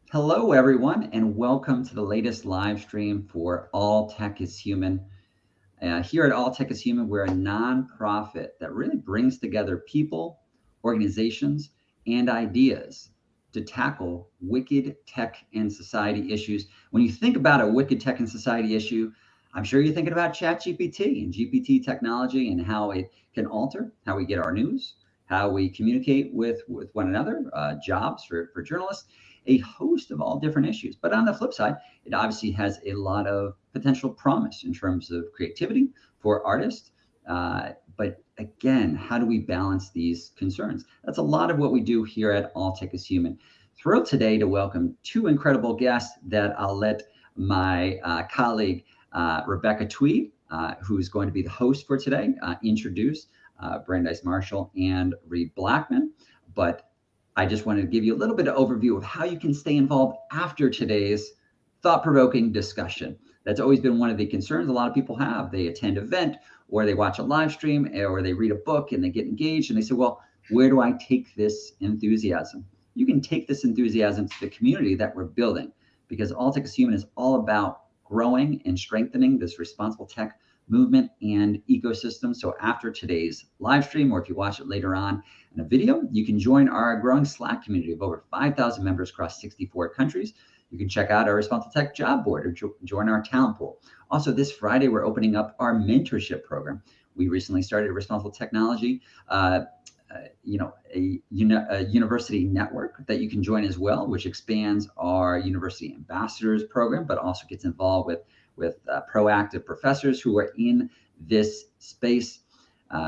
Hello, everyone, and welcome to the latest live stream for All Tech is Human. Here at All Tech is Human, we're a nonprofit that really brings together people, organizations, and ideas to tackle wicked tech and society issues. When you think about a wicked tech and society issue, I'm sure you're thinking about ChatGPT and GPT technology and how it can alter how we get our news, how we communicate with one another, jobs for journalists, a host of all different issues. But on the flip side, it obviously has a lot of potential promise in terms of creativity for artists. But again, how do we balance these concerns? That's a lot of what we do here at All Tech is Human. Thrilled today to welcome two incredible guests that I'll let my colleague Rebecca Tweed, who's going to be the host for today, introduce Brandeis Marshall and Reid Blackman. But I just wanted to give you a little bit of overview of how you can stay involved after today's thought-provoking discussion. That's always been one of the concerns a lot of people have. They attend an event or they watch a live stream or they read a book and they get engaged and they say, well, where do I take this enthusiasm? You can take this enthusiasm to the community that we're building, because All Tech is Human is all about growing and strengthening this responsible tech movement and ecosystem. So after today's live stream, or if you watch it later on in a video, you can join our growing Slack community of over 5,000 members across 64 countries. You can check out our Responsible Tech job board or join our talent pool. Also, this Friday, we're opening up our mentorship program. We recently started a Responsible Technology, a university network that you can join as well, which expands our university ambassadors program, but also gets involved with proactive professors who are in this space.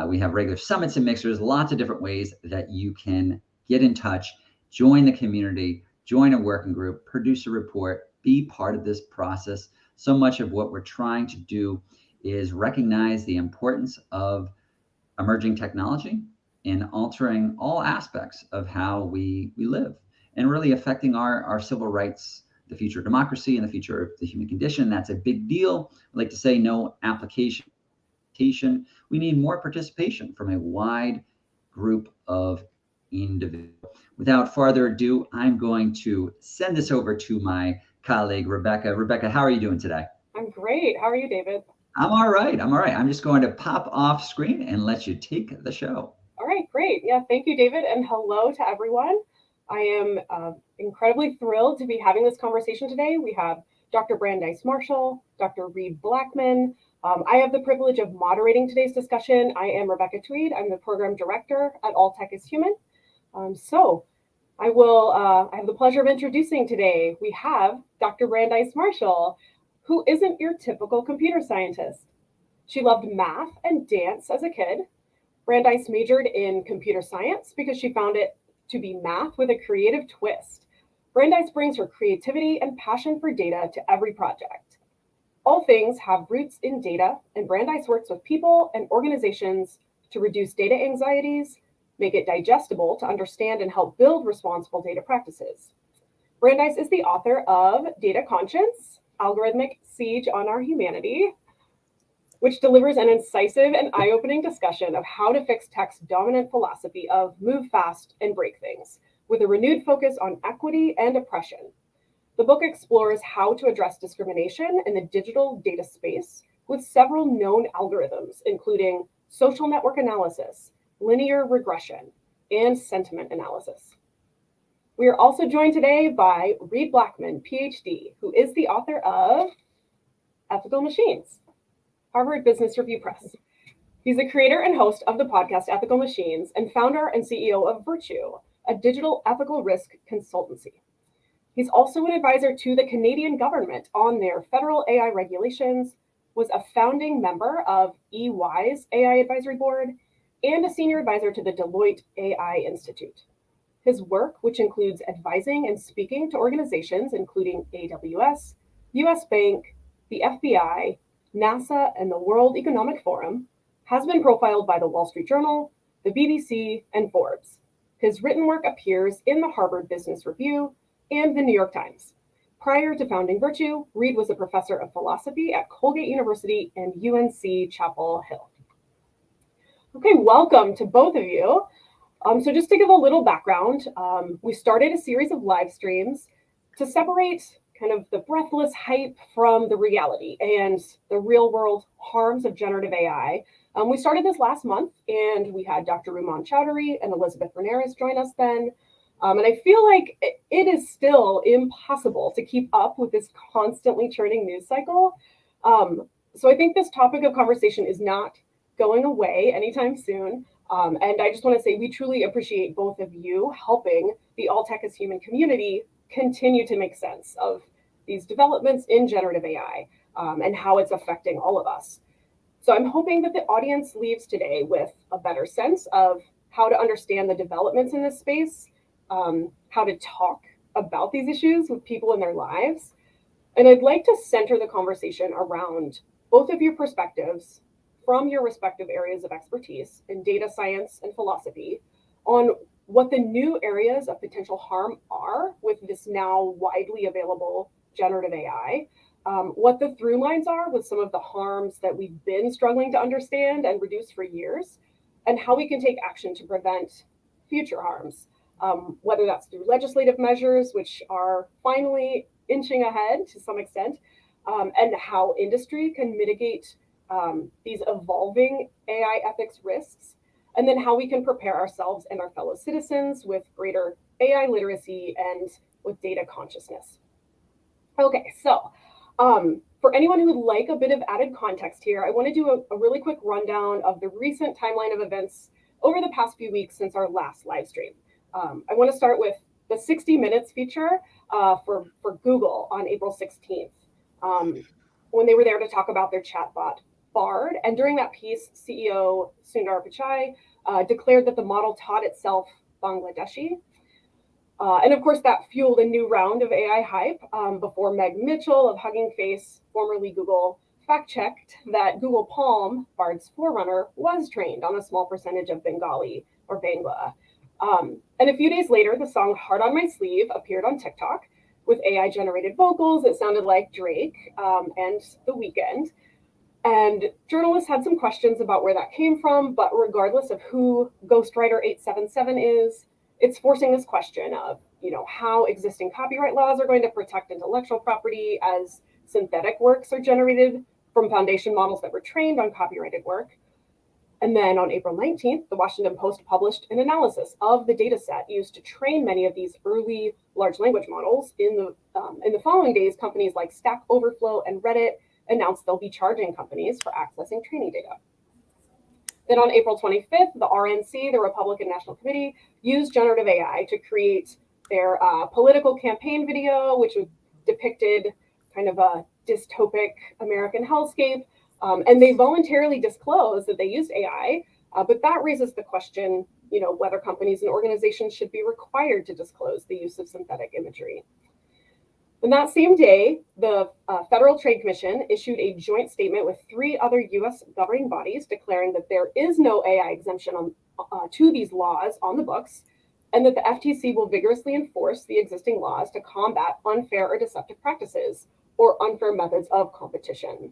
We have regular summits and mixers, lots of different ways that you can get in touch, join the community, join a working group, produce a report, be part of this process. So much of what we're trying to do is recognize the importance of emerging technology in altering all aspects of how we live and really affecting our civil rights, the future of democracy, and the future of the human condition. That's a big deal. I like to say no application. We need more participation from a wide group of individuals. Without further ado, I'm going to send this over to my colleague, Rebecca. Rebecca, how are you doing today? I'm great. How are you, David? I'm all right. I'm all right. I'm just going to pop off screen and let you take the show. All right, great. Yeah, thank you, David, and hello to everyone. I am incredibly thrilled to be having this conversation today. We have Dr. Brandeis Marshall, Dr. Reid Blackman. I have the privilege of moderating today's discussion. I am Rebecca Tweed. I'm the program director at All Tech is Human. So I have the pleasure of introducing today. We have Dr. Brandeis Marshall, who isn't your typical computer scientist. She loved math and dance as a kid. Brandeis majored in computer science because she found it to be math with a creative twist. Brandeis brings her creativity and passion for data to every project. All things have roots in data, and Brandeis works with people and organizations to reduce data anxieties, make it digestible to understand and help build responsible data practices. Brandeis is the author of Data Conscience, Algorithmic Siege on Our Humanity, which delivers an incisive and eye-opening discussion of how to fix tech's dominant philosophy of move fast and break things, with a renewed focus on equity and oppression. The book explores how to address discrimination in the digital data space with several known algorithms, including social network analysis, linear regression, and sentiment analysis. We are also joined today by Reid Blackman, PhD, who is the author of Ethical Machines, Harvard Business Review Press. He's the creator and host of the podcast Ethical Machines and founder and CEO of Virtue, a digital ethical risk consultancy. He's also an advisor to the Canadian government on their federal AI regulations, was a founding member of EY's AI Advisory Board, and a senior advisor to the Deloitte AI Institute. His work, which includes advising and speaking to organizations including AWS, US Bank, the FBI, NASA, and the World Economic Forum, has been profiled by the Wall Street Journal, the BBC, and Forbes. His written work appears in the Harvard Business Review and the New York Times. Prior to founding Virtue, Reid was a professor of philosophy at Colgate University and UNC Chapel Hill. Okay, welcome to both of you. So just to give a little background, we started a series of live streams to separate kind of the breathless hype from the reality and the real world harms of generative AI. We started this last month, and we had Dr. Ruman Chowdhury and Elizabeth Ramirez join us then. And I feel like it is still impossible to keep up with this constantly churning news cycle. So I think this topic of conversation is not going away anytime soon. And I just want to say we truly appreciate both of you helping the All Tech is Human community continue to make sense of these developments in generative AI and how it's affecting all of us. So I'm hoping that the audience leaves today with a better sense of how to understand the developments in this space, how to talk about these issues with people in their lives. And I'd like to center the conversation around both of your perspectives from your respective areas of expertise in data science and philosophy on what the new areas of potential harm are with this now widely available generative AI, what the through lines are with some of the harms that we've been struggling to understand and reduce for years, and how we can take action to prevent future harms, whether that's through legislative measures, which are finally inching ahead to some extent, and how industry can mitigate these evolving AI ethics risks, and then how we can prepare ourselves and our fellow citizens with greater AI literacy and with data consciousness. Okay, so for anyone who would like a bit of added context here, I want to do a really quick rundown of the recent timeline of events over the past few weeks since our last live stream. I want to start with the 60 Minutes feature for Google on April 16th, when they were there to talk about their chatbot Bard. And during that piece, CEO Sundar Pichai declared that the model taught itself Bangladeshi. And of course, that fueled a new round of AI hype before Meg Mitchell of Hugging Face, formerly Google, fact-checked that Google Palm, Bard's forerunner, was trained on a small percentage of Bengali or Bangla. And a few days later, the song Heart on My Sleeve appeared on TikTok with AI-generated vocals. It sounded like Drake and The Weeknd. And journalists had some questions about where that came from, but regardless of who Ghostwriter 877 is, it's forcing this question of, how existing copyright laws are going to protect intellectual property as synthetic works are generated from foundation models that were trained on copyrighted work. And then on April 19th, the Washington Post published an analysis of the data set used to train many of these early large language models. In the following days, companies like Stack Overflow and Reddit announced they'll be charging companies for accessing training data. Then on April 25th, the RNC, the Republican National Committee, used generative AI to create their political campaign video, which depicted kind of a dystopic American hellscape. And they voluntarily disclosed that they used AI, but that raises the question, whether companies and organizations should be required to disclose the use of synthetic imagery. And that same day, the Federal Trade Commission issued a joint statement with 3 other U.S. governing bodies declaring that there is no AI exemption to these laws on the books, and that the FTC will vigorously enforce the existing laws to combat unfair or deceptive practices or unfair methods of competition.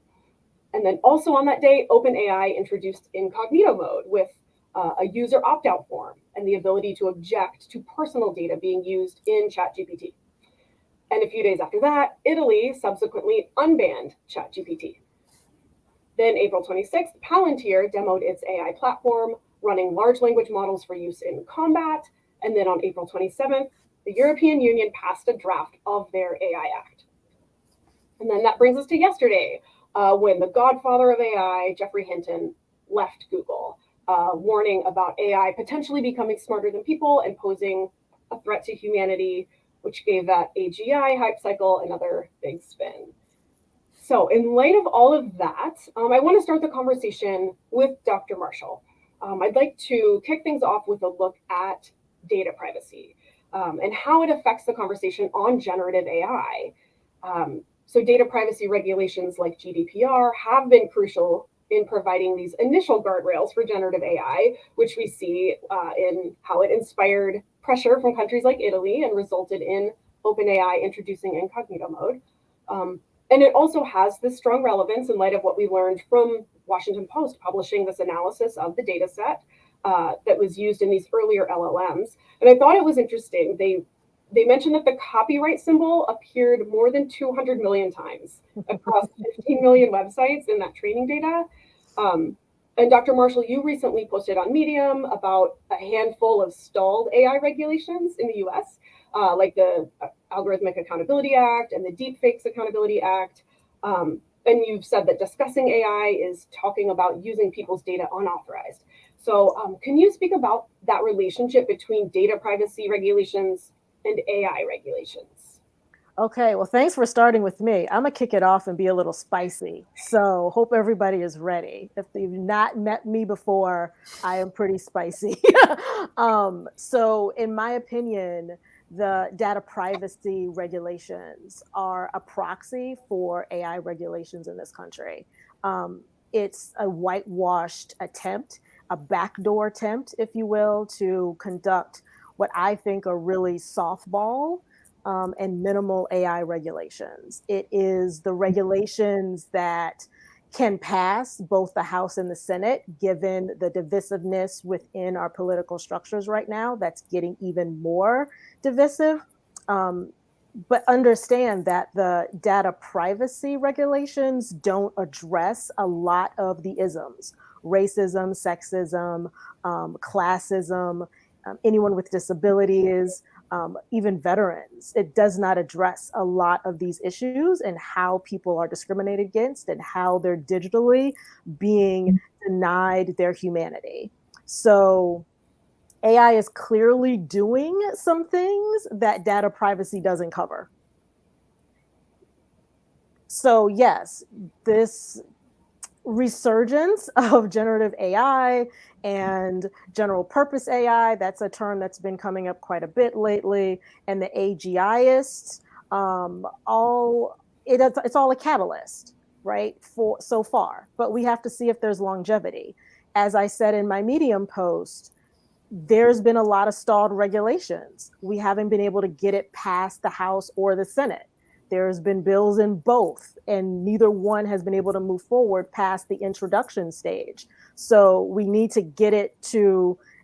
And then also on that day, OpenAI introduced incognito mode with a user opt-out form and the ability to object to personal data being used in ChatGPT. And a few days after that, Italy subsequently unbanned ChatGPT. Then April 26th, Palantir demoed its AI platform, running large language models for use in combat. And then on April 27th, the European Union passed a draft of their AI Act. And then that brings us to yesterday, when the godfather of AI, Geoffrey Hinton, left Google, warning about AI potentially becoming smarter than people and posing a threat to humanity, which gave that AGI hype cycle another big spin. So in light of all of that, I want to start the conversation with Dr. Marshall. I'd like to kick things off with a look at data privacy and how it affects the conversation on generative AI. So data privacy regulations like GDPR have been crucial in providing these initial guardrails for generative AI, which we see in how it inspired pressure from countries like Italy and resulted in OpenAI introducing incognito mode. And it also has this strong relevance in light of what we learned from Washington Post publishing this analysis of the data set that was used in these earlier LLMs. And I thought it was interesting. They They mentioned that the copyright symbol appeared more than 200 million times across 15 million websites in that training data. Um, and Dr. Marshall, you recently posted on Medium about a handful of stalled AI regulations in the US, like the Algorithmic Accountability Act and the Deepfakes Accountability Act. And you've said that discussing AI is talking about using people's data unauthorized. So, can you speak about that relationship between data privacy regulations and AI regulations? Okay, well, thanks for starting with me. I'm gonna kick it off and be a little spicy. So, hope everybody is ready. If you've not met me before, I am pretty spicy. So, in my opinion, the data privacy regulations are a proxy for AI regulations in this country. It's a whitewashed attempt, a backdoor attempt, if you will, to conduct what I think are really softball and minimal AI regulations. It is the regulations that can pass both the House and the Senate, given the divisiveness within our political structures right now, that's getting even more divisive. But understand that the data privacy regulations don't address a lot of the isms: racism, sexism, classism, anyone with disabilities, even veterans. It does not address a lot of these issues and how people are discriminated against and how they're digitally being denied their humanity. So AI is clearly doing some things that data privacy doesn't cover. So yes, this resurgence of generative AI and general purpose AI, that's a term that's been coming up quite a bit lately, and the AGIists, it's all a catalyst, right, for so far. But we have to see if there's longevity. As I said in my Medium post, there's been a lot of stalled regulations. We haven't been able to get it past the House or the Senate. There's been bills in both, and neither one has been able to move forward past the introduction stage. So we need to get it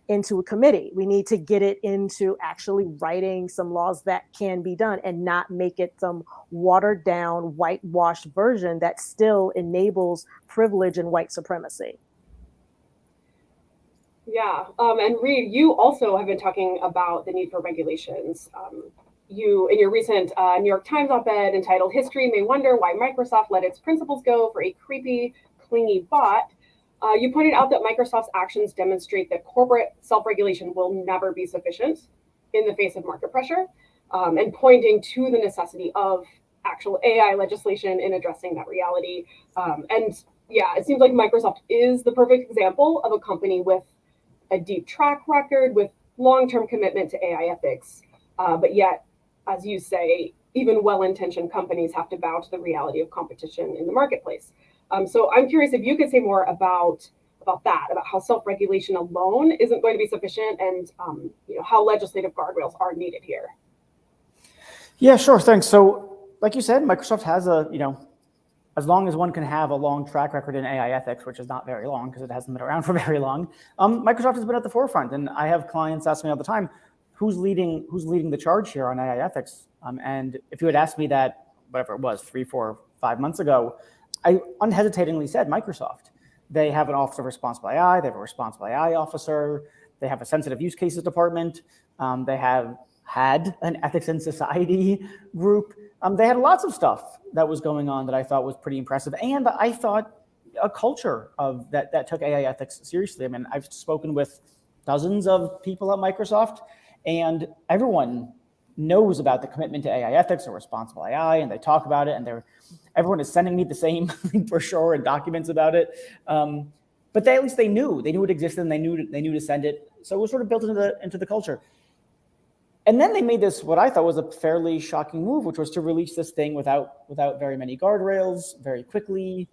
into a committee. We need to get it into actually writing some laws that can be done and not make it some watered down, whitewashed version that still enables privilege and white supremacy. Yeah, and Reid, you also have been talking about the need for regulations. You, in your recent New York Times op-ed entitled "History May Wonder Why Microsoft Let Its Principles Go for a Creepy, Clingy Bot," you pointed out that Microsoft's actions demonstrate that corporate self-regulation will never be sufficient in the face of market pressure, and pointing to the necessity of actual AI legislation in addressing that reality. And yeah, it seems like Microsoft is the perfect example of a company with a deep track record, with long-term commitment to AI ethics. But yet, as you say, even well-intentioned companies have to bow to the reality of competition in the marketplace. So I'm curious if you could say more about that, about how self-regulation alone isn't going to be sufficient, and how legislative guardrails are needed here. Yeah, sure. Thanks. So, like you said, Microsoft has as long as one can have a long track record in AI ethics, which is not very long because it hasn't been around for very long, Microsoft has been at the forefront. And I have clients ask me all the time, who's leading the charge here on AI ethics? And if you had asked me that, whatever it was, 3, 4, 5 months ago, I unhesitatingly said Microsoft. They have an Office of Responsible AI. They have a Responsible AI officer. They have a sensitive use cases department. They have had an ethics and society group. They had lots of stuff that was going on that I thought was pretty impressive. And I thought a culture of that took AI ethics seriously. I mean, I've spoken with dozens of people at Microsoft, and everyone knows about the commitment to AI ethics or responsible AI, and they talk about it, and everyone is sending me the same brochure and documents about it. But at least they knew it existed, and they knew to send it. So it was sort of built into the culture. And then they made this, what I thought was a fairly shocking move, which was to release this thing without very many guardrails, very quickly.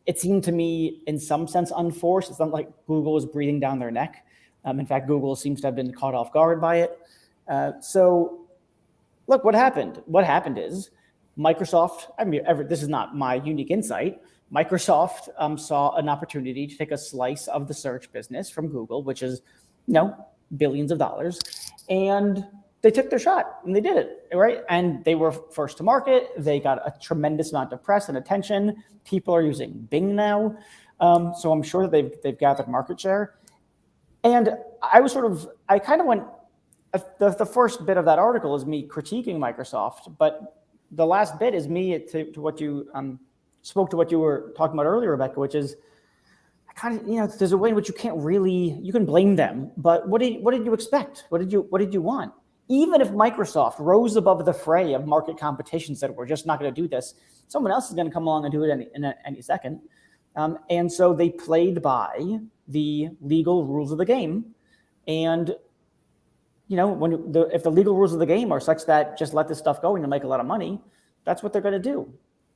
It seemed to me, in some sense, unforced. It's not like Google was breathing down their neck. In fact, Google seems to have been caught off guard by it. So, look, what happened? What happened is Microsoft, this is not my unique insight, Microsoft saw an opportunity to take a slice of the search business from Google, which is, billions of dollars, and they took their shot and they did it, right? And they were first to market. They got a tremendous amount of press and attention. People are using Bing now. So I'm sure that they've gathered market share. And I kind of went, the first bit of that article is me critiquing Microsoft, but the last bit is me to what you spoke to what you were talking about earlier, Rebecca, which is kind of, there's a way in which you can blame them, but what did you expect? What did you want? Even if Microsoft rose above the fray of market competition, said we're just not going to do this, someone else is going to come along and do it any second. And so they played by the legal rules of the game. And if the legal rules of the game are such that just let this stuff go and you'll make a lot of money, that's what they're going to do.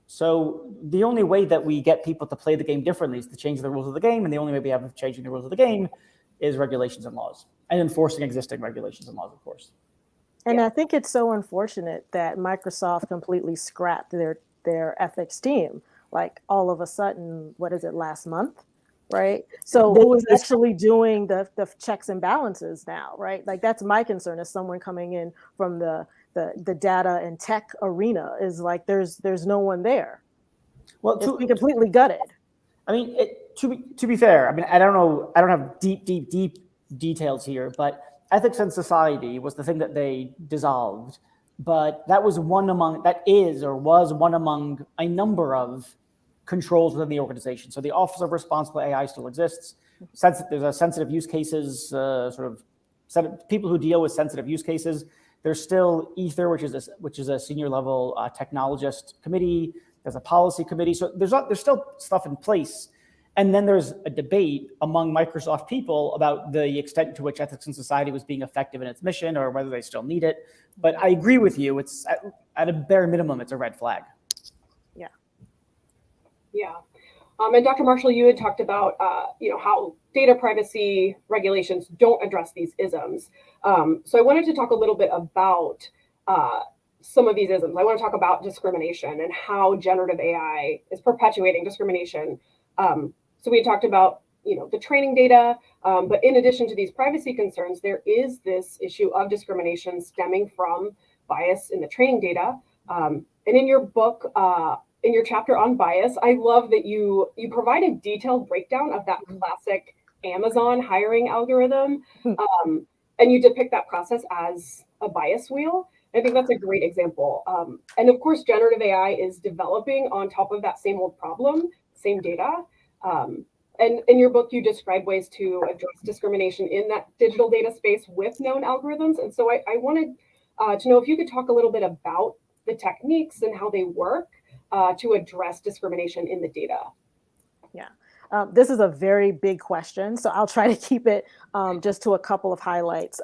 So the only way that we get people to play the game differently is to change the rules of the game. And the only way we have of changing the rules of the game is regulations and laws, and enforcing existing regulations and laws, of course. And I think it's so unfortunate that Microsoft completely scrapped their ethics team. Like all of a sudden, what is it, last month? Right. So who's actually doing the checks and balances now? Right. Like that's my concern as someone coming in from the data and tech arena is like there's no one there. Well, it's been completely gutted. I mean, to be fair, I mean, I don't have deep details here, but Ethics and Society was the thing that they dissolved. But that was one among a number of controls within the organization. So the Office of Responsible AI still exists. There's a sensitive use cases, people who deal with sensitive use cases. There's still Ether, which is a senior level technologist committee. There's a policy committee. So there's still stuff in place. And then there's a debate among Microsoft people about the extent to which Ethics and Society was being effective in its mission or whether they still need it. But I agree with you. It's at a bare minimum, it's a red flag. Yeah. And Dr. Marshall, you had talked about, how data privacy regulations don't address these isms. So I wanted to talk a little bit about some of these isms. I want to talk about discrimination and how generative AI is perpetuating discrimination. So we had talked about, the training data, but in addition to these privacy concerns, there is this issue of discrimination stemming from bias in the training data. And in your book, in your chapter on bias, I love that you provide a detailed breakdown of that classic Amazon hiring algorithm, and you depict that process as a bias wheel. I think that's a great example. And of course, generative AI is developing on top of that same old problem, same data. And in your book, you describe ways to address discrimination in that digital data space with known algorithms. And so I wanted to know if you could talk a little bit about the techniques and how they work to address discrimination in the data. Yeah, this is a very big question, so I'll try to keep it just to a couple of highlights.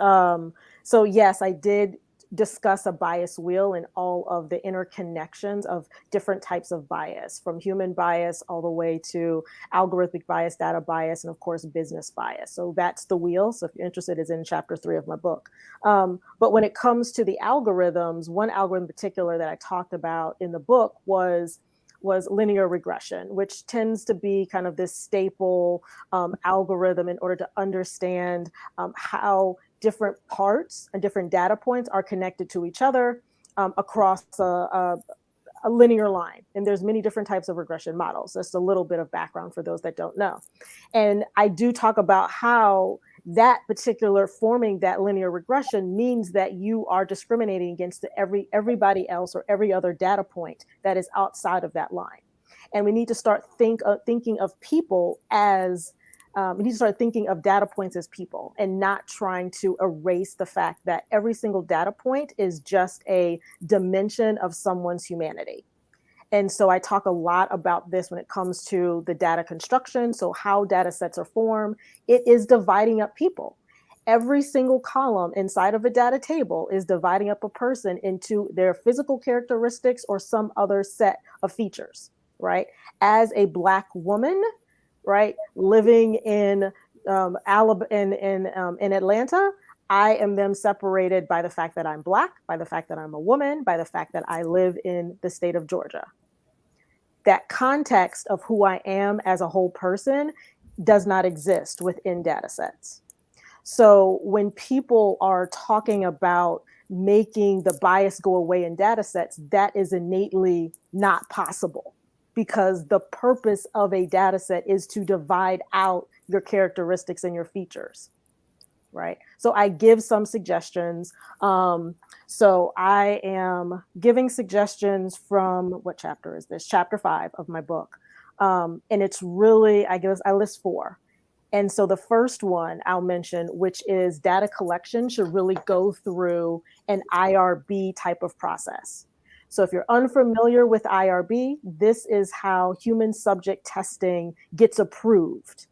So yes, I did discuss a bias wheel and all of the interconnections of different types of bias, from human bias all the way to algorithmic bias, data bias, and of course, business bias. So that's the wheel. So if you're interested, it's in chapter 3 of my book. But when it comes to the algorithms, one algorithm in particular that I talked about in the book was linear regression, which tends to be kind of this staple algorithm in order to understand how different parts and different data points are connected to each other across a linear line. And there's many different types of regression models. Just a little bit of background for those that don't know. And I do talk about how that particular forming that linear regression means that you are discriminating against everybody else or every other data point that is outside of that line. And we need to start thinking of people as we need to start thinking of data points as people and not trying to erase the fact that every single data point is just a dimension of someone's humanity. And so I talk a lot about this when it comes to the data construction. So how data sets are formed, it is dividing up people. Every single column inside of a data table is dividing up a person into their physical characteristics or some other set of features, right? As a Black woman, right, living in Atlanta, I am then separated by the fact that I'm Black, by the fact that I'm a woman, by the fact that I live in the state of Georgia. That context of who I am as a whole person does not exist within data sets. So when people are talking about making the bias go away in data sets, that is innately not possible, because the purpose of a data set is to divide out your characteristics and your features, right? So I give some suggestions. So I am giving suggestions from, what chapter is this? Chapter 5 of my book. And it's really, I list 4. And so the first one I'll mention, which is data collection, should really go through an IRB type of process. So if you're unfamiliar with IRB, this is how human subject testing gets approved.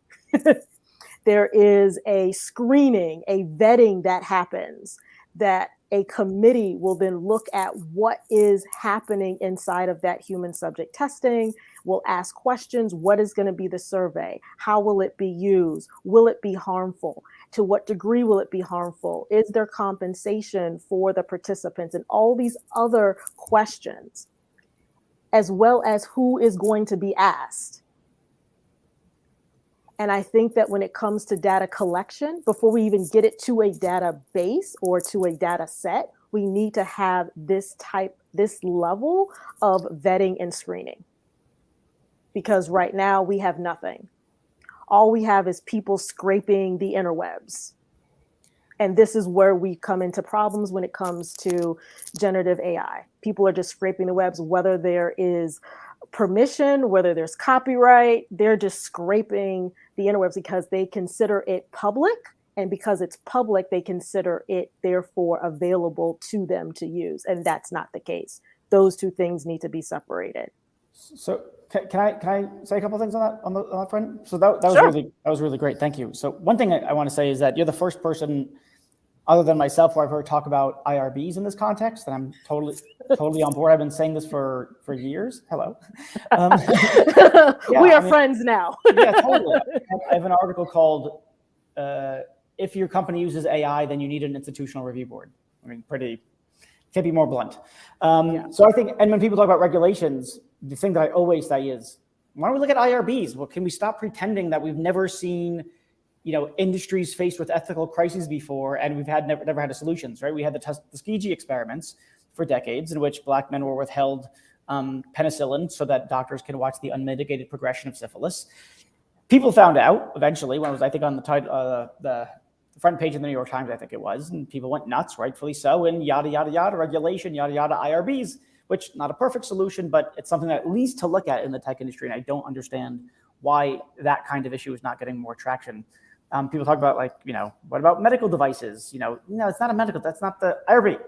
There is a screening, a vetting that happens, that a committee will then look at what is happening inside of that human subject testing, will ask questions. What is going to be the survey? How will it be used? Will it be harmful? To what degree will it be harmful? Is there compensation for the participants? And all these other questions, as well as who is going to be asked. And I think that when it comes to data collection, before we even get it to a database or to a data set, we need to have this level of vetting and screening. Because right now we have nothing. All we have is people scraping the interwebs. And this is where we come into problems when it comes to generative AI. People are just scraping the webs, whether there is permission, whether there's copyright, they're just scraping the interwebs because they consider it public. And because it's public, they consider it therefore available to them to use. And that's not the case. Those two things need to be separated. So can I say a couple of things on that front? So that was Sure. that was really great. Thank you. So one thing I want to say is that you're the first person, other than myself, where I've heard talk about IRBs in this context, and I'm totally on board. I've been saying this for years. Hello. We are friends now. Yeah, totally. I have an article called "If Your Company Uses AI, Then You Need an Institutional Review Board." I mean, can't be more blunt. So I think, and when people talk about regulations, the thing that I always say is, why don't we look at IRBs? Well, can we stop pretending that we've never seen, industries faced with ethical crises before, and we've never had a solutions, right? We had the Tuskegee experiments for decades, in which black men were withheld penicillin so that doctors can watch the unmitigated progression of syphilis. People found out eventually, when it was, I think, on the front page of the New York Times, I think it was, and people went nuts, rightfully so, and yada, yada, yada, regulation, yada, yada, IRBs, which not a perfect solution, but it's something that at least to look at in the tech industry, and I don't understand why that kind of issue is not getting more traction. People talk about, what about medical devices? No, it's not that's not the IRB.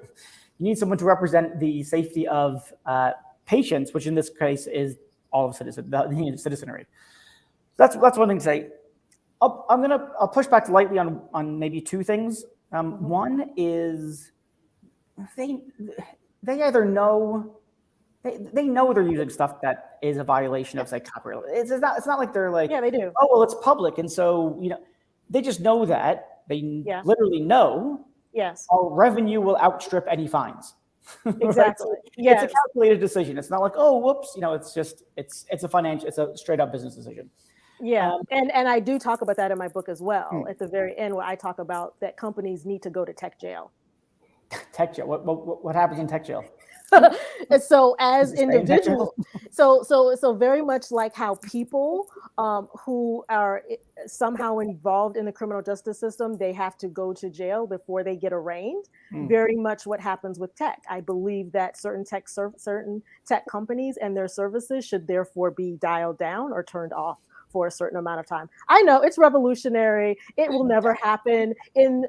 You need someone to represent the safety of patients, which in this case is all of citizenry. That's one thing to say. I'll push back lightly on maybe two things. One is they either know they know they're using stuff that is a violation of copyright. It's not like they're like, yeah, they do. Oh, well, it's public, and so they just know that they literally know. Yes. Our revenue will outstrip any fines. Exactly. Right? Yes. It's a calculated decision. It's not like, oh, whoops. It's a straight up business decision. Yeah, and I do talk about that in my book as well. At the very end, where I talk about that companies need to go to tech jail. Tech jail. What happens in tech jail? And so as individuals, so very much like how people who are somehow involved in the criminal justice system, they have to go to jail before they get arraigned. Very much what happens with tech. I believe that certain tech companies and their services should therefore be dialed down or turned off for a certain amount of time. I know it's revolutionary. It will never happen in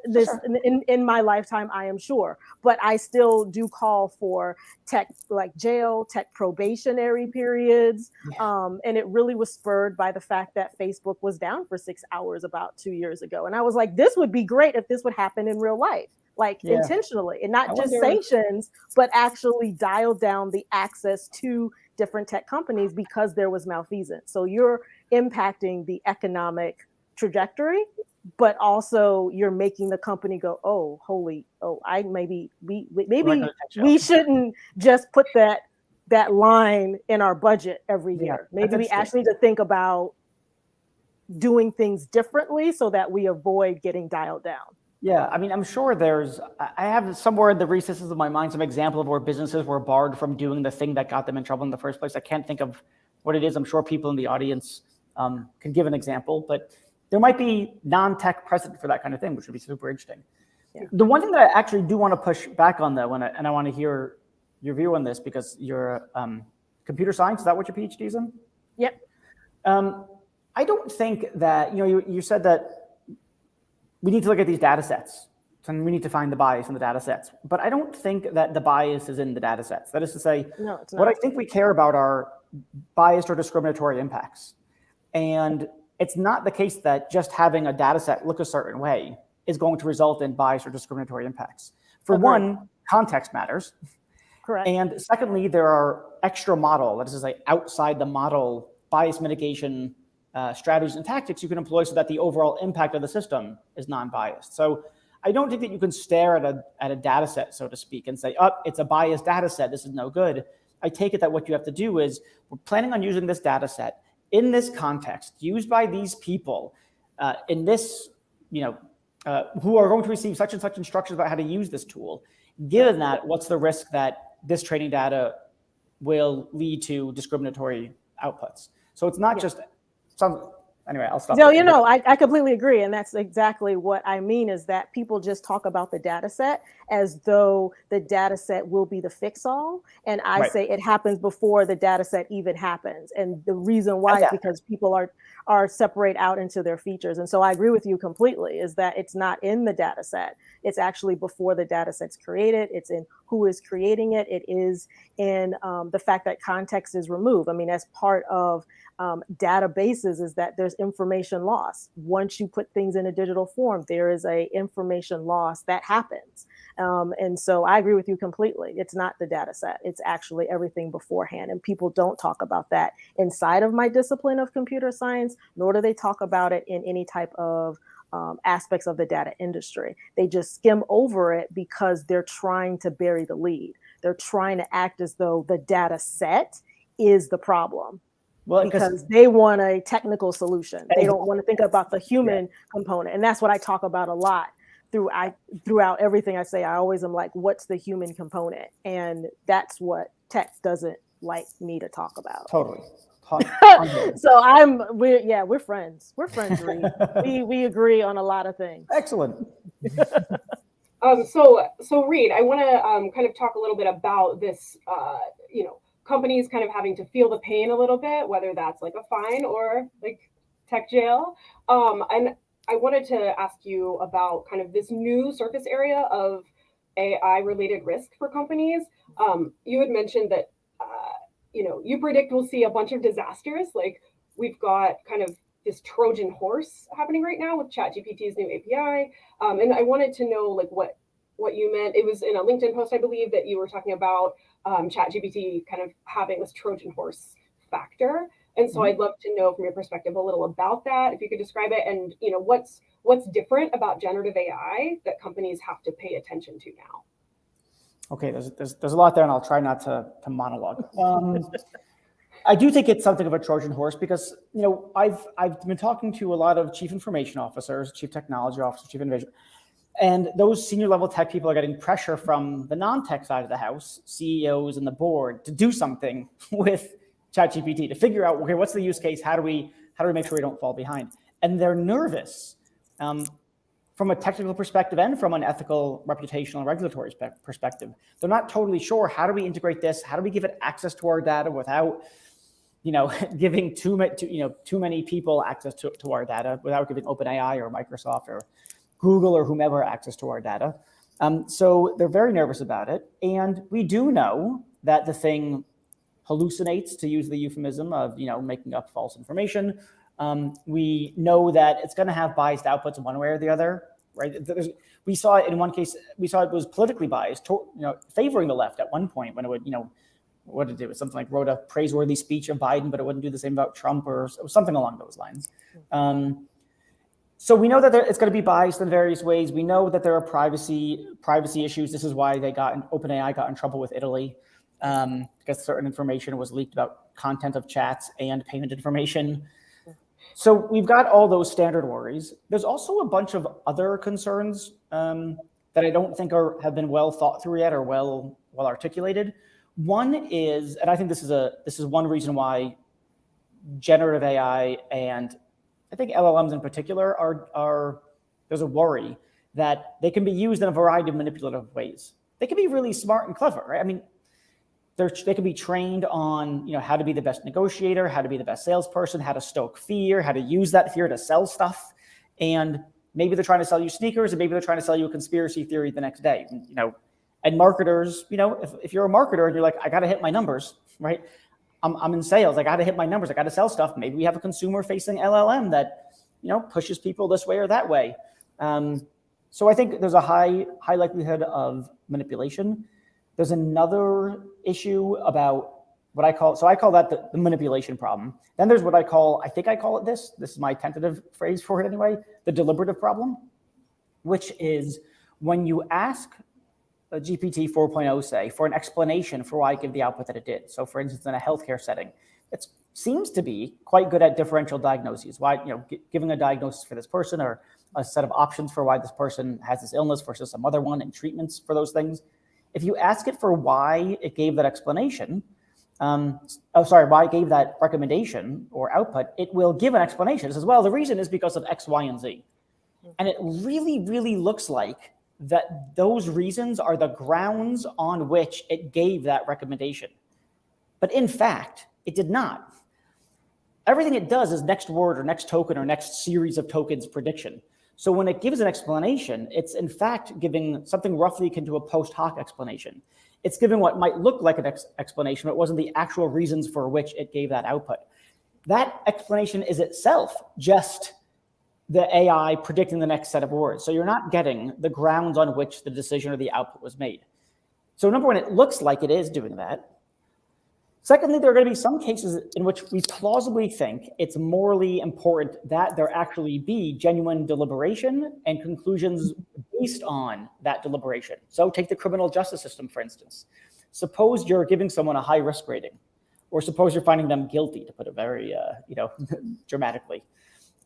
in my lifetime, I am sure. But I still do call for tech like jail, tech probationary periods. And it really was spurred by the fact that Facebook was down for 6 hours about 2 years ago. And I was like, this would be great if this would happen in real life, intentionally, and not just sanctions, but actually dial down the access to different tech companies because there was malfeasance. So you're impacting the economic trajectory, but also you're making the company go, we shouldn't just put that line in our budget every year. Maybe we actually need to think about doing things differently so that we avoid getting dialed down. Yeah, I mean, I'm sure I have somewhere in the recesses of my mind some example of where businesses were barred from doing the thing that got them in trouble in the first place. I can't think of what it is. I'm sure people in the audience can give an example, but there might be non-tech precedent for that kind of thing, which would be super interesting. Yeah. The one thing that I actually do want to push back on, though, and I want to hear your view on this, because you're computer science, is that what your PhD is in? Yep. I don't think that, you said that we need to look at these data sets and we need to find the bias in the data sets. But I don't think that the bias is in the data sets. That is to say, no, it's not. What I think we care about are biased or discriminatory impacts. And it's not the case that just having a data set look a certain way is going to result in bias or discriminatory impacts. For one, context matters. Correct. And secondly, there are extra model, that is to say, outside the model bias mitigation strategies and tactics you can employ so that the overall impact of the system is non-biased. So I don't think that you can stare at a data set, so to speak, and say, oh, it's a biased data set, this is no good. I take it that what you have to do is, we're planning on using this data set in this context, used by these people in this, who are going to receive such and such instructions about how to use this tool. Given that, what's the risk that this training data will lead to discriminatory outputs? So it's not just some. Anyway, I'll stop. No, I completely agree. And that's exactly what I mean, is that people just talk about the data set as though the data set will be the fix all. And I say it happens before the data set even happens. And the reason why is because people are separate out into their features. And so I agree with you completely, is that it's not in the data set. It's actually before the data set's created. It's in who is creating it. It is in the fact that context is removed. I mean, as part of databases is that there's information loss. Once you put things in a digital form, there is a information loss that happens. And so I agree with you completely. It's not the data set. It's actually everything beforehand. And people don't talk about that inside of my discipline of computer science, nor do they talk about it in any type of aspects of the data industry. They just skim over it because they're trying to bury the lead. They're trying to act as though the data set is the problem. Well, because they want a technical solution. They don't want to think about the human component. And that's what I talk about a lot throughout everything I say. I always am like, what's the human component? And that's what tech doesn't like me to talk about. Totally. So we're friends. We're friends, Reid. we agree on a lot of things. Excellent. So Reid, I want to kind of talk a little bit about this, companies kind of having to feel the pain a little bit, whether that's like a fine or like tech jail. And I wanted to ask you about kind of this new surface area of AI related risk for companies. You had mentioned that, you predict we'll see a bunch of disasters. Like we've got kind of this Trojan horse happening right now with ChatGPT's new API. And I wanted to know like what you meant. It was in a LinkedIn post, I believe, that you were talking about ChatGPT kind of having this Trojan horse factor. And so I'd love to know from your perspective a little about that, if you could describe it, and what's different about generative AI that companies have to pay attention to now. Okay, there's a lot there, and I'll try not to monologue. I do think it's something of a Trojan horse because I've been talking to a lot of chief information officers, chief technology officers, chief innovation. And those senior level tech people are getting pressure from the non-tech side of the house, CEOs and the board, to do something with ChatGPT, to figure out, okay, what's the use case? How do we make sure we don't fall behind? And they're nervous from a technical perspective and from an ethical, reputational, and regulatory perspective. They're not totally sure, how do we integrate this? How do we give it access to our data without giving too many people access to our data, without giving OpenAI or Microsoft or Google or whomever access to our data. So they're very nervous about it. And we do know that the thing hallucinates, to use the euphemism of making up false information. We know that it's going to have biased outputs one way or the other, right? We saw it in one case. We saw it was politically biased, favoring the left at one point when it would, what did it do? It was something like wrote a praiseworthy speech of Biden, but it wouldn't do the same about Trump or something along those lines. So we know that it's going to be biased in various ways. We know that there are privacy issues. This is why OpenAI got in trouble with Italy, because certain information was leaked about content of chats and payment information. So we've got all those standard worries. There's also a bunch of other concerns that I don't think have been well thought through yet or well articulated. One is, and I think this is one reason why generative AI and I think LLMs in particular are there's a worry that they can be used in a variety of manipulative ways. They can be really smart and clever, right? I mean, they can be trained on how to be the best negotiator, how to be the best salesperson, how to stoke fear, how to use that fear to sell stuff. And maybe they're trying to sell you sneakers, and maybe they're trying to sell you a conspiracy theory the next day. And marketers, if you're a marketer and you're like, I got to hit my numbers, right? I'm in sales. I got to hit my numbers. I got to sell stuff. Maybe we have a consumer-facing LLM that pushes people this way or that way. So I think there's a high likelihood of manipulation. There's another issue about what I call that the manipulation problem. Then there's what I call it this is my tentative phrase for it anyway, the deliberative problem, which is when you ask a GPT 4.0, say, for an explanation for why it gave the output that it did. So for instance, in a healthcare setting, it seems to be quite good at differential diagnoses, why, giving a diagnosis for this person or a set of options for why this person has this illness versus some other one and treatments for those things. If you ask it for why it gave that explanation, why it gave that recommendation or output, it will give an explanation. It says, well, the reason is because of X, Y, and Z. And it really, really looks like that those reasons are the grounds on which it gave that recommendation. But in fact, it did not. Everything it does is next word or next token or next series of tokens prediction. So when it gives an explanation, it's in fact giving something roughly akin to a post hoc explanation. It's giving what might look like an explanation, but it wasn't the actual reasons for which it gave that output. That explanation is itself just the AI predicting the next set of words. So you're not getting the grounds on which the decision or the output was made. So number one, it looks like it is doing that. Secondly, there are going to be some cases in which we plausibly think it's morally important that there actually be genuine deliberation and conclusions based on that deliberation. So take the criminal justice system, for instance. Suppose you're giving someone a high risk rating, or suppose you're finding them guilty, to put it very, dramatically.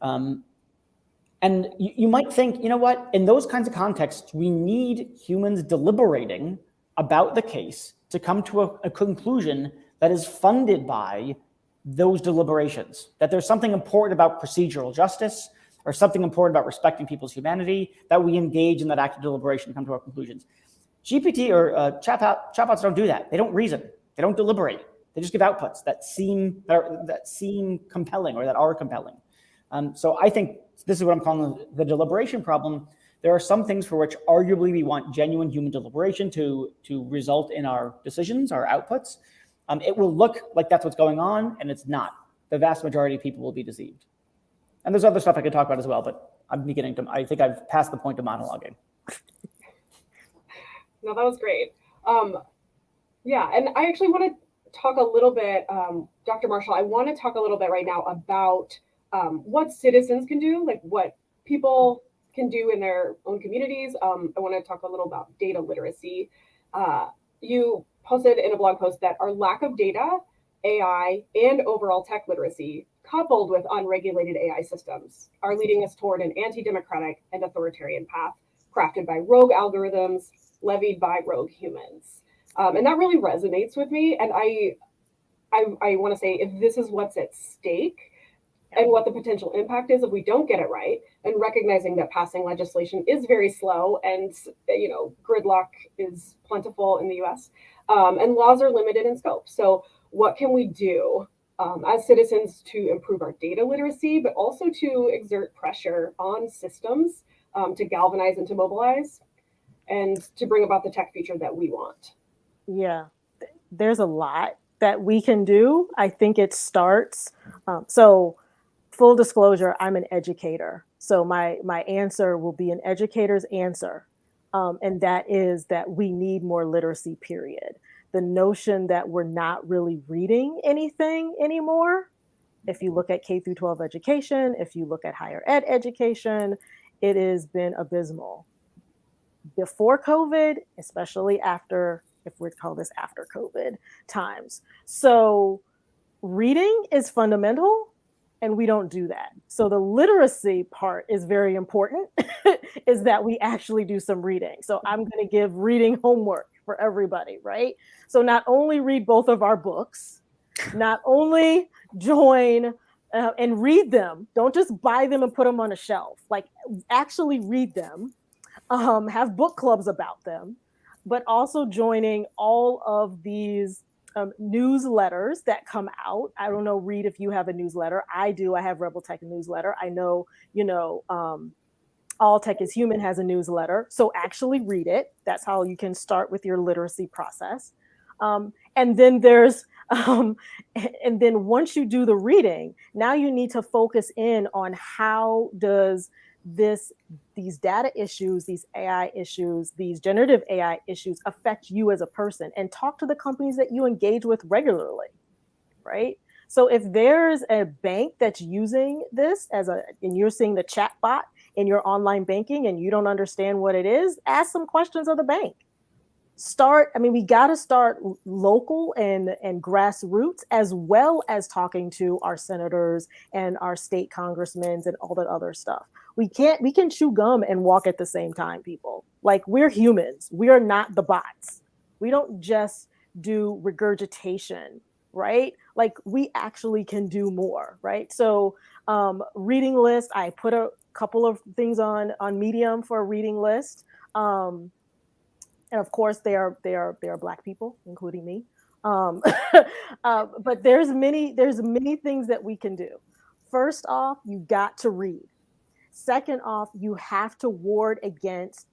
And you might think, in those kinds of contexts, we need humans deliberating about the case to come to a conclusion that is funded by those deliberations, that there's something important about procedural justice or something important about respecting people's humanity, that we engage in that active deliberation to come to our conclusions. GPT or chatbots don't do that. They don't reason. They don't deliberate. They just give outputs that seem compelling or that are compelling. So I think this is what I'm calling the deliberation problem. There are some things for which arguably we want genuine human deliberation to result in our decisions, our outputs. It will look like that's what's going on, and it's not. The vast majority of people will be deceived. And there's other stuff I could talk about as well, but I think I've passed the point of monologuing. No, that was great. Yeah, and I actually want to talk a little bit, Dr. Marshall, I want to talk a little bit right now about what citizens can do, like what people can do in their own communities. I want to talk a little about data literacy. You posted in a blog post that our lack of data, AI, and overall tech literacy, coupled with unregulated AI systems, are leading us toward an anti-democratic and authoritarian path crafted by rogue algorithms, levied by rogue humans. And that really resonates with me. And I want to say, if this is what's at stake and what the potential impact is if we don't get it right, and recognizing that passing legislation is very slow and gridlock is plentiful in the US, and laws are limited in scope. So what can we do as citizens to improve our data literacy, but also to exert pressure on systems to galvanize and to mobilize and to bring about the tech future that we want? Yeah, there's a lot that we can do. I think it starts. So full disclosure, I'm an educator. So my answer will be an educator's answer. And that is that we need more literacy, period. The notion that we're not really reading anything anymore. If you look at K through 12 education, if you look at higher ed education, it has been abysmal. Before COVID, especially after, if we call this after COVID times. So reading is fundamental. and we don't do that. So the literacy part is very important, is that we actually do some reading. So I'm going to give reading homework for everybody, right? So not only read both of our books, not only join and read them, don't just buy them and put them on a shelf, like actually read them, have book clubs about them, but also joining all of these newsletters that come out. I don't know, Reid, if you have a newsletter. I do. I have Rebel Tech newsletter. I know, All Tech is Human has a newsletter. So actually read it. That's how you can start with your literacy process. And then and then once you do the reading, now you need to focus in on how does these data issues, these AI issues, these generative AI issues affect you as a person, and talk to the companies that you engage with regularly, right? So if there's a bank that's using this and you're seeing the chat bot in your online banking and you don't understand what it is, ask some questions of the bank. We got to start local and grassroots, as well as talking to our senators and our state congressmen and all that other stuff. We can chew gum and walk at the same time, people. Like, we're humans. We are not the bots. We don't just do regurgitation, right? Like, we actually can do more, right? So reading list, I put a couple of things on Medium for a reading list. And of course, they are Black people, including me. But there's many things that we can do. First off, you got to read. Second off, you have to ward against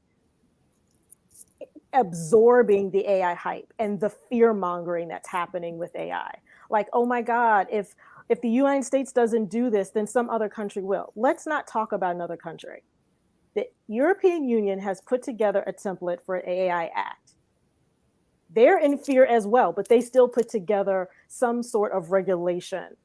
absorbing the AI hype and the fear mongering that's happening with AI. Like, oh my God, if the United States doesn't do this, then some other country will. Let's not talk about another country. The European Union has put together a template for an AI Act. They're in fear as well, but they still put together some sort of regulation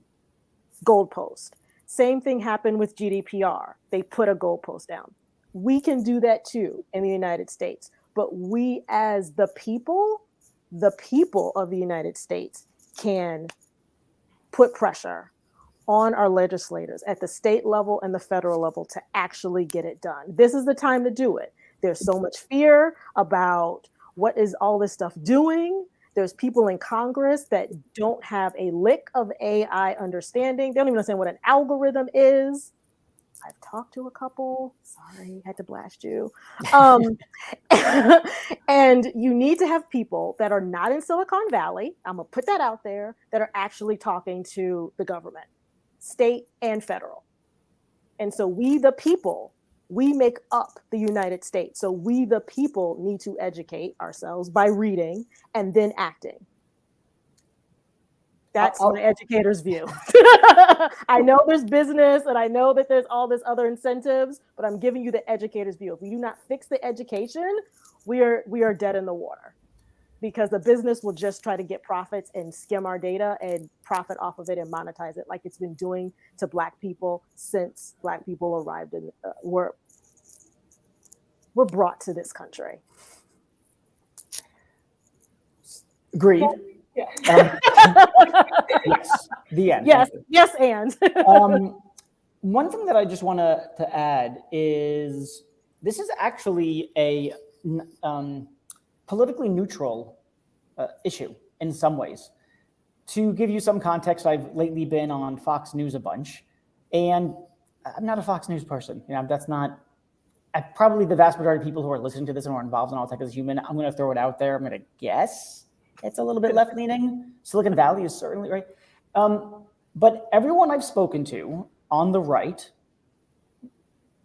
goalpost. Same thing happened with GDPR. They put a goalpost down. We can do that too in the United States, but we as the people of the United States can put pressure on our legislators at the state level and the federal level to actually get it done. This is the time to do it. There's so much fear about what is all this stuff doing. There's people in Congress that don't have a lick of AI understanding. They don't even understand what an algorithm is. I've talked to a couple. Sorry, had to blast you. And you need to have people that are not in Silicon Valley, I'm going to put that out there, that are actually talking to the government, state and federal. And so we, the people, we make up the United States. So we, the people, need to educate ourselves by reading and then acting. That's my educator's view. I know there's business and I know that there's all this other incentives, but I'm giving you the educator's view. If we do not fix the education, we are dead in the water, because the business will just try to get profits and skim our data and profit off of it and monetize it, like it's been doing to Black people since Black people arrived in were brought to this country. Agreed. Yeah. Yes. The end. Yes, and one thing that I just want to add is this is actually a politically neutral issue in some ways. To give you some context, I've lately been on Fox News a bunch, and I'm not a Fox News person. That's not probably the vast majority of people who are listening to this and who are involved in All Tech is Human. I'm going to throw it out there. I'm going to guess it's a little bit left-leaning. Silicon Valley is certainly right. But everyone I've spoken to on the right,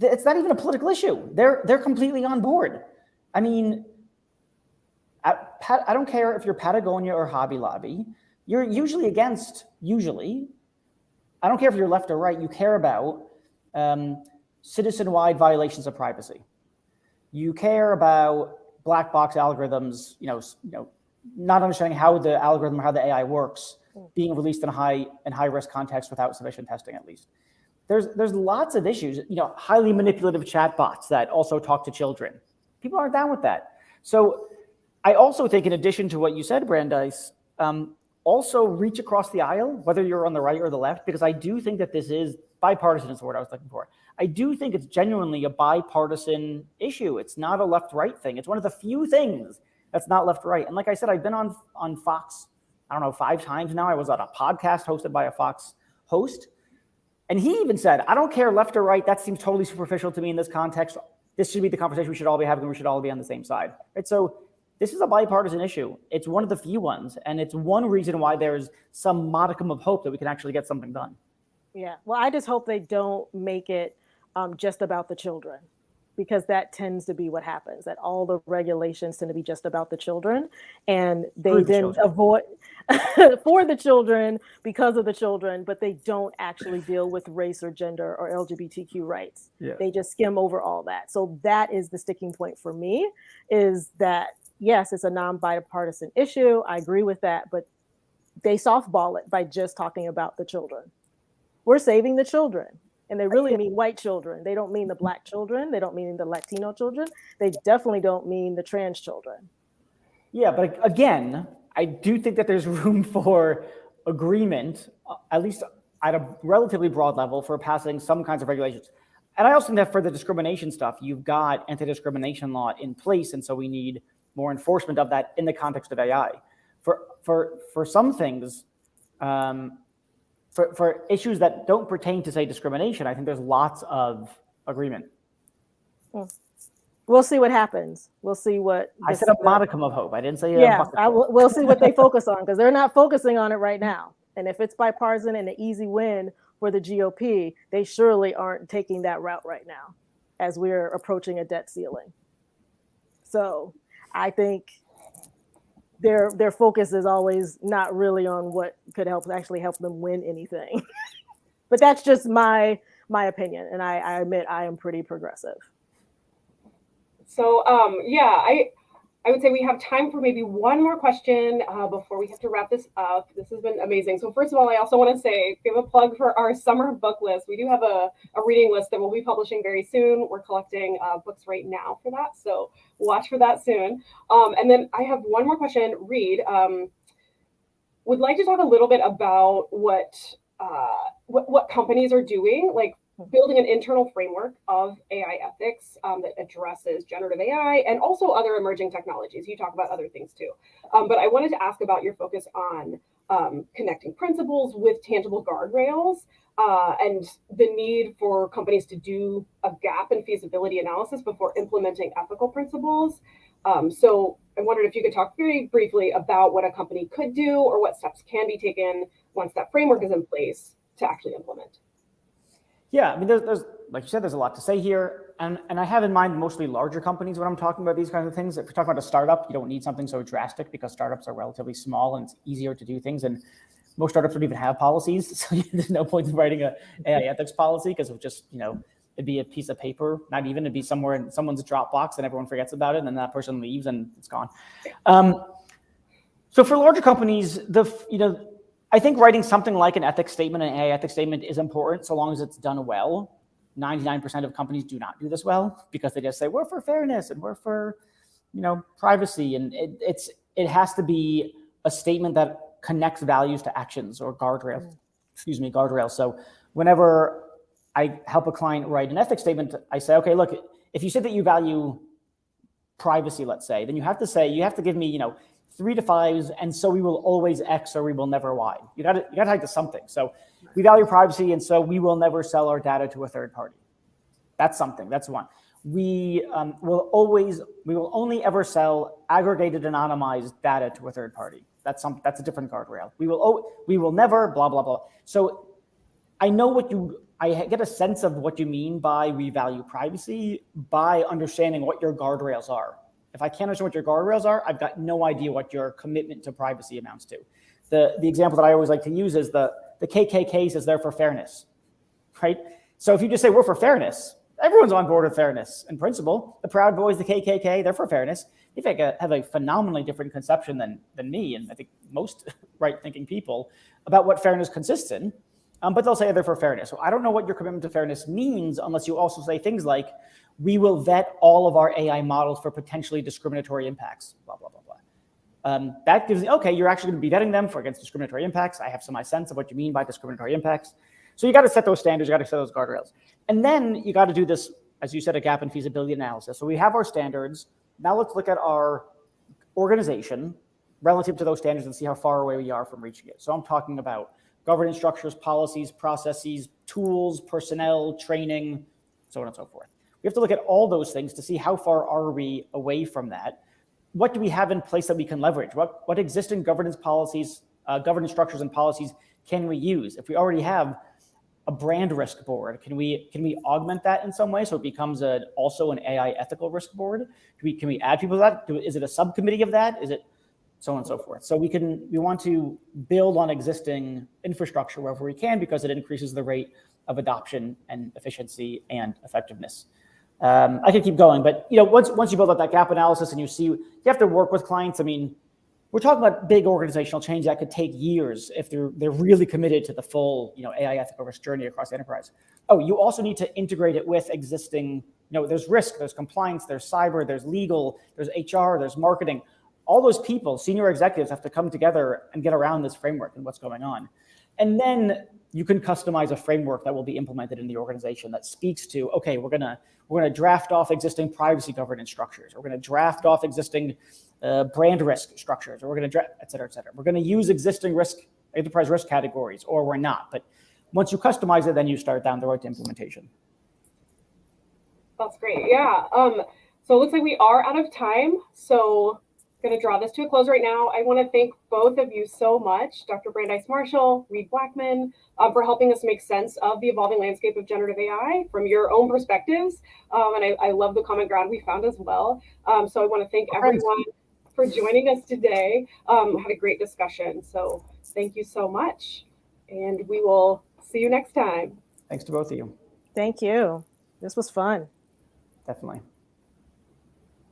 it's not even a political issue. They're completely on board. I mean, I don't care if you're Patagonia or Hobby Lobby. You're usually against, I don't care if you're left or right, you care about citizen-wide violations of privacy. You care about black box algorithms, not understanding how the algorithm, how the AI works, being released in high risk context without sufficient testing, at least. There's lots of issues, highly manipulative chatbots that also talk to children. People aren't down with that. So I also think, in addition to what you said, Brandeis, also reach across the aisle, whether you're on the right or the left, because I do think that this is bipartisan is the word I was looking for. I do think it's genuinely a bipartisan issue. It's not a left-right thing. It's one of the few things that's not left-right. And like I said, I've been on Fox, I don't know, 5 times now. I was on a podcast hosted by a Fox host. And he even said, I don't care left or right. That seems totally superficial to me in this context. This should be the conversation we should all be having. We should all be on the same side. Right? So this is a bipartisan issue. It's one of the few ones. And it's one reason why there's some modicum of hope that we can actually get something done. Yeah. Well, I just hope they don't make it just about the children, because that tends to be what happens, that all the regulations tend to be just about the children, and they then avoid for the children because of the children, but they don't actually deal with race or gender or LGBTQ rights. Yeah. They just skim over all that. So that is the sticking point for me, is that, yes, it's a non-bipartisan issue. I agree with that, but they softball it by just talking about the children. We're saving the children. And they really mean white children. They don't mean the Black children. They don't mean the Latino children. They definitely don't mean the trans children. Yeah, but again, I do think that there's room for agreement, at least at a relatively broad level, for passing some kinds of regulations. And I also think that for the discrimination stuff, you've got anti-discrimination law in place, and so we need more enforcement of that in the context of AI. For some things, for issues that don't pertain to, say, discrimination, I think there's lots of agreement. We'll see what happens. We'll see what... I said a modicum of hope. I didn't say... We'll see what they focus on, because they're not focusing on it right now. And if it's bipartisan and an easy win for the GOP, they surely aren't taking that route right now as we're approaching a debt ceiling. So I think their focus is always not really on what could actually help them win anything. But that's just my opinion, and I admit I am pretty progressive. So I would say we have time for maybe one more question before we have to wrap this up. This has been amazing. So first of all, I also want to say, give a plug for our summer book list. We do have a reading list that we'll be publishing very soon. We're collecting books right now for that, so watch for that soon. And then I have one more question. Reid, would like to talk a little bit about what companies are doing, like building an internal framework of AI ethics that addresses generative AI and also other emerging technologies. You talk about other things too. But I wanted to ask about your focus on connecting principles with tangible guardrails and the need for companies to do a gap in feasibility analysis before implementing ethical principles. So I wondered if you could talk very briefly about what a company could do or what steps can be taken once that framework is in place to actually implement. Yeah, I mean, there's like you said, there's a lot to say here. And I have in mind mostly larger companies when I'm talking about these kinds of things. If you're talking about a startup, you don't need something so drastic because startups are relatively small and it's easier to do things. And most startups don't even have policies. So there's no point in writing an AI ethics policy because it would just, it'd be a piece of paper, not even, it'd be somewhere in someone's Dropbox and everyone forgets about it. And then that person leaves and it's gone. So for larger companies, I think writing something like an ethics statement, an AI ethics statement, is important so long as it's done well. 99% of companies do not do this well because they just say, we're for fairness and we're for, privacy. And it has to be a statement that connects values to actions or guardrails. So whenever I help a client write an ethics statement, I say, okay, look, if you say that you value privacy, let's say, then you have to give me, 3 to 5s, and so we will always X or we will never Y. You got to tie to something. So we value privacy, and so we will never sell our data to a third party. That's something. That's one. We will only ever sell aggregated anonymized data to a third party. That's a different guardrail. We will never blah blah blah. So I know I get a sense of what you mean by we value privacy by understanding what your guardrails are. If I can't understand what your guardrails are, I've got no idea what your commitment to privacy amounts to. The example that I always like to use is the KKK is there for fairness, right? So if you just say we're for fairness, everyone's on board with fairness in principle. The Proud Boys, the KKK, they're for fairness. They have a phenomenally different conception than me, and I think most right-thinking people, about what fairness consists in. But they'll say they're for fairness. So I don't know what your commitment to fairness means unless you also say things like, we will vet all of our AI models for potentially discriminatory impacts, blah, blah, blah, blah. That gives me, okay, you're actually going to be vetting them for against discriminatory impacts. I have some sense of what you mean by discriminatory impacts. So you got to set those standards, you got to set those guardrails. And then you got to do this, as you said, a gap and feasibility analysis. So we have our standards. Now let's look at our organization relative to those standards and see how far away we are from reaching it. So I'm talking about governance structures, policies, processes, tools, personnel, training, so on and so forth. We have to look at all those things to see how far are we away from that. What do we have in place that we can leverage? What existing governance policies, governance structures and policies can we use? If we already have a brand risk board, can we augment that in some way so it becomes also an AI ethical risk board? Can we add people to that? Is it a subcommittee of that? Is it so on and so forth? So we want to build on existing infrastructure wherever we can because it increases the rate of adoption and efficiency and effectiveness. I could keep going, but once you build up that gap analysis and you have to work with clients. I mean, we're talking about big organizational change that could take years if they're really committed to the full AI ethical risk journey across the enterprise. Oh, you also need to integrate it with existing. There's risk, there's compliance, there's cyber, there's legal, there's HR, there's marketing. All those people, senior executives, have to come together and get around this framework and what's going on. And then you can customize a framework that will be implemented in the organization that speaks to, okay, we're gonna draft off existing privacy governance structures. We're gonna draft off existing brand risk structures, or we're gonna et cetera, et cetera. We're gonna use existing enterprise risk categories, or we're not. But once you customize it, then you start down the road to implementation. That's great. Yeah. So it looks like we are out of time. So going to draw this to a close right now. I want to thank both of you so much, Dr. Brandeis Marshall, Reid Blackman, for helping us make sense of the evolving landscape of generative AI from your own perspectives. And I love the common ground we found as well. So I want to thank everyone for joining us today. Had a great discussion. So thank you so much. And we will see you next time. Thanks to both of you. Thank you. This was fun. Definitely.